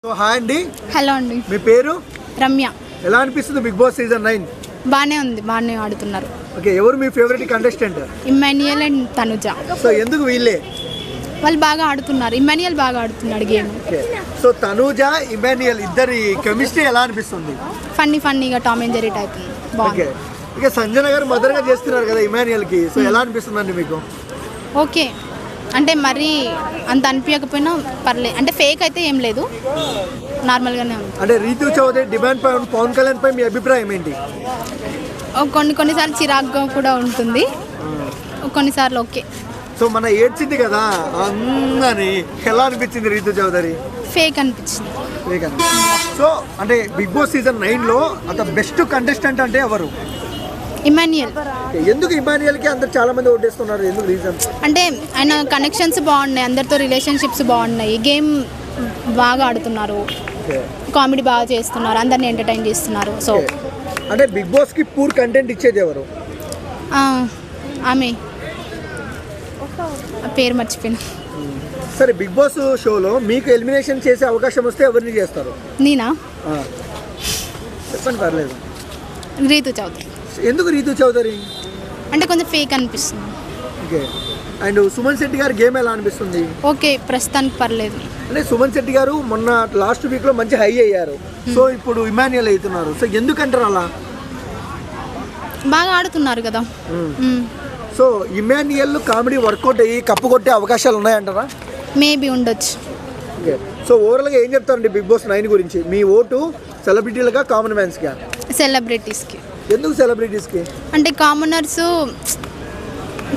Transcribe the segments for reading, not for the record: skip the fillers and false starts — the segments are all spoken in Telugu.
సో హాయ్ అండి. హలో అండి. మీ పేరు? రమ్య. ఎలా అనిపిస్తుంది బిగ్ బాస్ సీజన్ 9? బాగానే ఉంది, బాగానే ఆడుతున్నారు. ఓకే, ఎవరు మీ favourite contestant? Emmanuel and Tanuja. So ఎందుకు వీళ్ళే? వాళ్ళు బాగా ఆడుతున్నారు. ఇమ్మాన్యుయల్ బాగా ఆడుతున్నాడు game. Okay, so Tanuja Emmanuel ఇద్దరి కెమిస్ట్రీ ఎలా అనిపిస్తుంది? ఫన్నీగా టామ్ అండ్ జెర్రీ టైప్ బాగుంది. ఓకే, ఇక సంజన గారు మదర్గా చేస్తున్నారు కదా ఇమ్మాన్యుయల్ కి, సో ఎలా అనిపిస్తుందండి మీకు? ఓకే, అంటే మరీ అంత అనిపించకపోయినా పర్లేదు, అంటే ఫేక్ అయితే ఏం లేదు, నార్మల్గానే ఉంది. అంటే రీతు చౌదరి డిమాండ్ పవన్ కళ్యాణ్ పై మీ అభిప్రాయం ఏంటి? కొన్నిసార్లు చిరాగ్గా కూడా ఉంటుంది, కొన్నిసార్లు ఓకే. సో మన ఏడ్చింది కదా అని, ఎలా అనిపించింది రీతు చౌదరి? ఫేక్ అనిపించింది. ఫేక్ అని. సో అంటే బిగ్ బాస్ సీజన్ 9లో అంత బెస్ట్ కంటెస్టెంట్ అంటే ఎవరు? ఇమ్మాన్యుయల్. ఎందుకు ఇమ్మాన్యుయల్కి అందరు చాలా మంది ఓటేస్తున్నారు, ఎందుకు రీజన్? అంటే ఆయన కనెక్షన్స్ బాగున్నాయి, అందరితో రిలేషన్షిప్స్ బాగున్నాయి, గేమ్ బాగా ఆడుతున్నారు, కామెడీ బాగా చేస్తున్నారు, అందరిని ఎంటర్టైన్ చేస్తున్నారు. సో అంటే బిగ్ బాస్కి పూర్ కంటెంట్ ఇచ్చేది ఎవరు? ఆమె పేరు మర్చిపోయినా. సరే, బిగ్ బాస్ షోలో మీకు ఎలిమినేషన్ చేసే అవకాశం వస్తే ఎవరిని చేస్తారు? నేనా? చెప్పండి, పర్లేదు. రీతు చౌదరి. ఎందుకు రీతు చౌదరి? అంటే కొంచెం ఫేక్ అనిపిస్తుంది. ఓకే, అండ్ సుమన్ శెట్టి గారి గేమ్ ఎలా అనిపిస్తుంది? ఓకే, ప్రస్తుతానికి పర్లేదు. అంటే సుమన్ శెట్టి గారు మొన్న లాస్ట్ వీక్లో మంచి హై అయ్యారు, సో ఇప్పుడు ఇమాన్యుయల్ అవుతున్నారు, సో ఎందుకంటారు అలా? బాగా ఆడుతున్నారు కదా. సో ఇమాన్యుయల్ కామెడీ వర్కౌట్ అయ్యి కప్పు కొట్టే అవకాశాలు ఉన్నాయంటారా? మేబీ ఉండొచ్చు. ఓకే, సో ఓవరాల్గా ఏం చెప్తారండి బిగ్ బాస్ 9 గురించి? మీ ఓటు సెలబ్రిటీలుగా కామన్ మ్యాన్స్గా? సెలబ్రిటీస్కి. ఎందుకు సెలబ్రిటీస్కి? అంటే కామనర్స్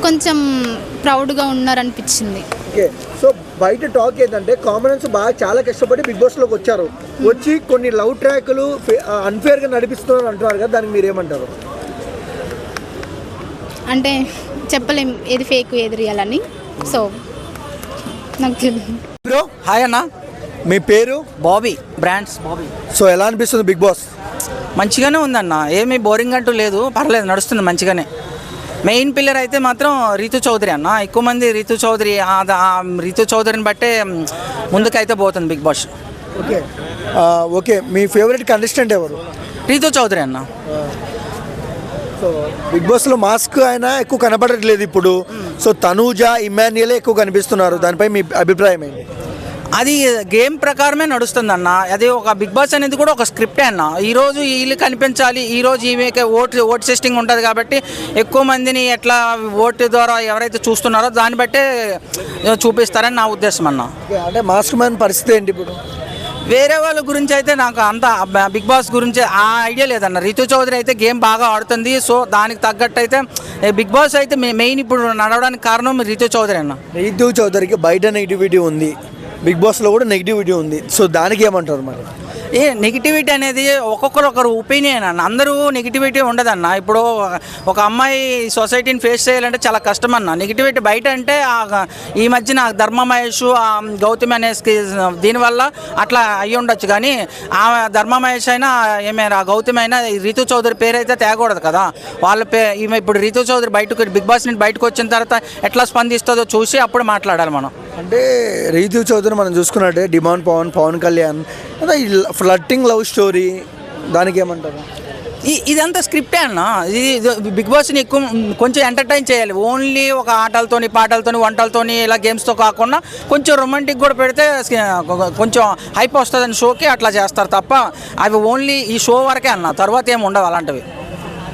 కొంచెం ప్రౌడ్గా ఉన్నారనిపించింది. ఓకే, సో బయట టాక్ ఏంటంటే కామనర్స్ బాగా చాలా కష్టపడి బిగ్ బాస్లోకి వచ్చారు, వచ్చి కొన్ని లవ్ ట్రాక్లు అన్ఫేర్గా నడిపిస్తున్నారు అంటున్నారు కదా, దానికి మీరు ఏమంటారు? అంటే చెప్పలేం ఏది ఫేక్ ఏది రియల్ అని, సో నాకు తెలియదు. బ్రో హాయ్ అన్న, మీ పేరు? బాబీ, బ్రాండ్స్ బాబీ. సో ఎలా అనిపిస్తుంది బిగ్ బాస్? మంచిగానే ఉందన్న, ఏమీ బోరింగ్ అంటూ లేదు, పర్లేదు, నడుస్తుంది మంచిగానే. మెయిన్ పిల్లర్ అయితే మాత్రం రీతు చౌదరి అన్న, ఎక్కువ మంది రీతు చౌదరి, రీతు చౌదరిని బట్టే ముందుకైతే పోతుంది బిగ్ బాస్. ఓకే, ఓకే, మీ ఫేవరెట్ కంటెస్టెంట్ ఎవరు? రీతు చౌదరి అన్న. సో బిగ్ బాస్లో మాస్క్ ఆయన ఎక్కువ కనపడట్లేదు ఇప్పుడు, సో తనూజ ఇమ్మాన్యుయలే ఎక్కువ కనిపిస్తున్నారు, దానిపై మీ అభిప్రాయం ఏంటి? అది గేమ్ ప్రకారమే నడుస్తుంది అన్న, అది ఒక బిగ్ బాస్ అనేది కూడా ఒక స్క్రిప్టే అన్న. ఈరోజు వీళ్ళు కనిపించాలి, ఈరోజు ఈమెకి ఓట్ సిస్టింగ్ ఉంటుంది కాబట్టి ఎక్కువ మందిని ఎట్లా ఓటు ద్వారా ఎవరైతే చూస్తున్నారో దాన్ని బట్టే చూపిస్తారని నా ఉద్దేశం అన్న. అంటే మాస్క్ మ్యాన్ పరిస్థితి ఏంటి ఇప్పుడు? వేరే వాళ్ళ గురించి అయితే నాకు అంత బిగ్ బాస్ గురించి ఆ ఐడియా లేదన్న. రీతు చౌదరి అయితే గేమ్ బాగా ఆడుతుంది, సో దానికి తగ్గట్టు అయితే బిగ్ బాస్ అయితే మెయిన్ ఇప్పుడు నడవడానికి కారణం రీతు చౌదరి అన్న. రీతు చౌదరికి బయట నెగిటివిటీ ఉంది, బిగ్ బాస్లో కూడా నెగిటివిటీ ఉంది, సో దానికి ఏమంటారు మరి? నెగిటివిటీ అనేది ఒకరు ఒపీనియన్ అన్న, అందరూ నెగిటివిటీ ఉండదన్న. ఇప్పుడు ఒక అమ్మాయి సొసైటీని ఫేస్ చేయాలంటే చాలా కష్టం అన్న. నెగిటివిటీ బయట అంటే ఈ మధ్యన ధర్మ మహేష్, గౌతమి అనే దీనివల్ల అట్లా అయ్యి ఉండొచ్చు, కానీ ఆ ధర్మ మహేష్ అయినా ఏమైనా గౌతమి అయినా రీతు చౌదరి పేరు అయితే తేకూడదు కదా. వాళ్ళ ఈమె ఇప్పుడు రీతు చౌదరి బిగ్ బాస్ నుండి బయటకు వచ్చిన తర్వాత ఎట్లా స్పందిస్తుందో చూసి అప్పుడు మాట్లాడాలి మనం. అంటే రీతు చౌదరి మనం చూసుకున్నట్టే demand Pawan Kalyan flirting love story, దానికి ఏమంటారు? ఇదంతా స్క్రిప్టే అన్న. ఇది బిగ్ బాస్ని ఎక్కువ కొంచెం ఎంటర్టైన్ చేయాలి, ఓన్లీ ఒక ఆటలతోని పాటలతోని వంటలతోని ఇలా గేమ్స్తో కాకుండా కొంచెం రొమాంటిక్ కూడా పెడితే కొంచెం హైప్ వస్తుందని షోకి అట్లా చేస్తారు తప్ప అవి ఓన్లీ ఈ షో వరకే అన్న, తర్వాత ఏమి ఉండవు అలాంటివి.